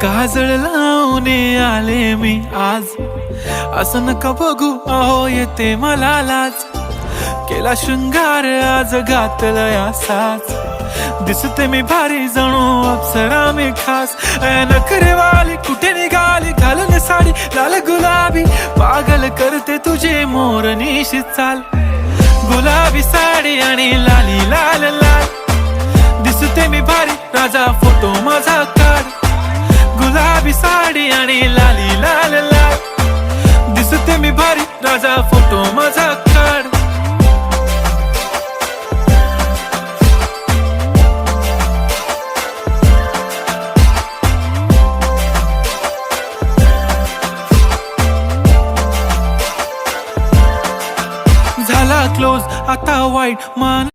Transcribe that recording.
काजळ लावून आले मी आज, असं नका बघू अहो येते मला लाज. केला शृंगार आज घातला साज, दिसते मी भारी जणू अप्सरा मी खास. नखरेवाली कुठे निघाली घालून साडी लाल गुलाबी, पागल करते तुझे मोरनीशी चाल. गुलाबी साडी आणि लाली लाल लाल, दिसते मी भारी राजा फोटो माझा काढ. गुलाबी साडी आणि लाली लाल लाल, दिसते मी भारी राजा फोटो माझा काढ. झाला क्लोज आता वाईट मान